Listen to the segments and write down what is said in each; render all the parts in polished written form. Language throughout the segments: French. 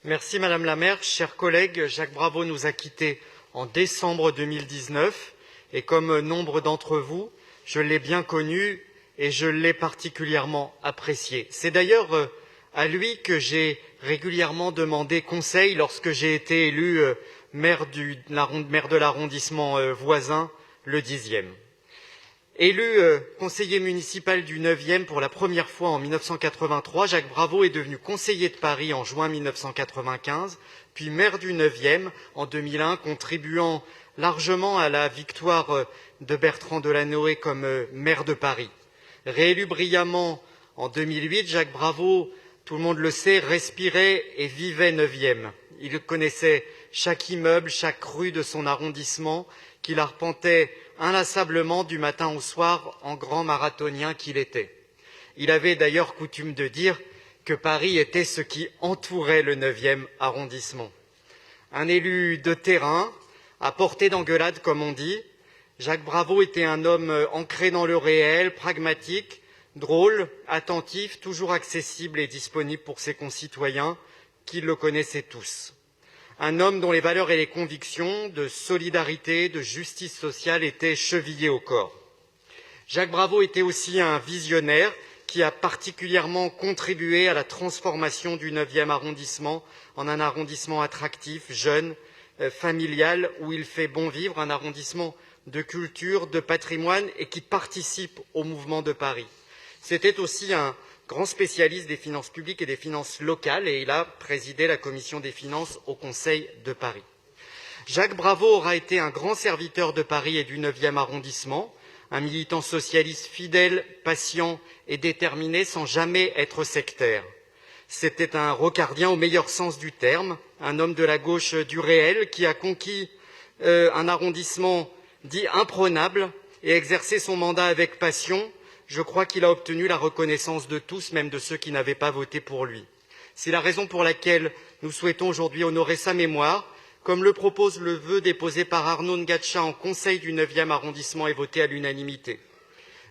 Merci Madame la maire. Chers collègues, Jacques Bravot nous a quittés en décembre 2019 et comme nombre d'entre vous, je l'ai bien connu et je l'ai particulièrement apprécié. C'est d'ailleurs à lui que j'ai régulièrement demandé conseil lorsque j'ai été élu maire de l'arrondissement voisin, le 10e. Élu conseiller municipal du 9e pour la première fois en 1983, Jacques Bravot est devenu conseiller de Paris en juin 1995, puis maire du 9e en 2001, contribuant largement à la victoire de Bertrand Delanoë comme maire de Paris. Réélu brillamment en 2008, Jacques Bravot, tout le monde le sait, respirait et vivait 9e. Il connaissait chaque immeuble, chaque rue de son arrondissement, qu'il arpentait inlassablement du matin au soir en grand marathonien qu'il était. Il avait d'ailleurs coutume de dire que Paris était ce qui entourait le 9e arrondissement. Un élu de terrain, à portée d'engueulade comme on dit, Jacques Bravot était un homme ancré dans le réel, pragmatique, drôle, attentif, toujours accessible et disponible pour ses concitoyens qui le connaissaient tous. Un homme dont les valeurs et les convictions de solidarité, de justice sociale étaient chevillées au corps. Jacques Bravot était aussi un visionnaire qui a particulièrement contribué à la transformation du 9e arrondissement en un arrondissement attractif, jeune, familial, où il fait bon vivre, un arrondissement de culture, de patrimoine et qui participe au mouvement de Paris. C'était aussi un grand spécialiste des finances publiques et des finances locales et il a présidé la commission des finances au Conseil de Paris. Jacques Bravot aura été un grand serviteur de Paris et du 9e arrondissement, un militant socialiste fidèle, patient et déterminé sans jamais être sectaire. C'était un rocardien au meilleur sens du terme, un homme de la gauche du réel qui a conquis un arrondissement dit imprenable et exercé son mandat avec passion. Je crois qu'il a obtenu la reconnaissance de tous, même de ceux qui n'avaient pas voté pour lui. C'est la raison pour laquelle nous souhaitons aujourd'hui honorer sa mémoire, comme le propose le vœu déposé par Arnaud Ngatscha en conseil du 9e arrondissement et voté à l'unanimité.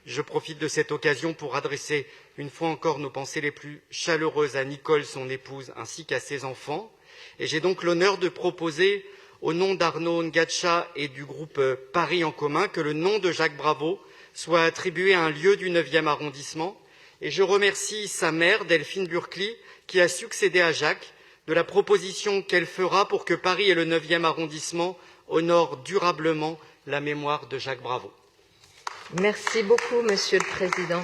Je profite de cette occasion pour adresser une fois encore nos pensées les plus chaleureuses à Nicole, son épouse, ainsi qu'à ses enfants. Et j'ai donc l'honneur de proposer, au nom d'Arnaud Ngatscha et du groupe Paris en commun, que le nom de Jacques Bravot soit attribué à un lieu du 9e arrondissement. Et je remercie sa mère, Delphine Burkli, qui a succédé à Jacques, de la proposition qu'elle fera pour que Paris et le 9e arrondissement honorent durablement la mémoire de Jacques Bravot. Merci beaucoup, Monsieur le Président.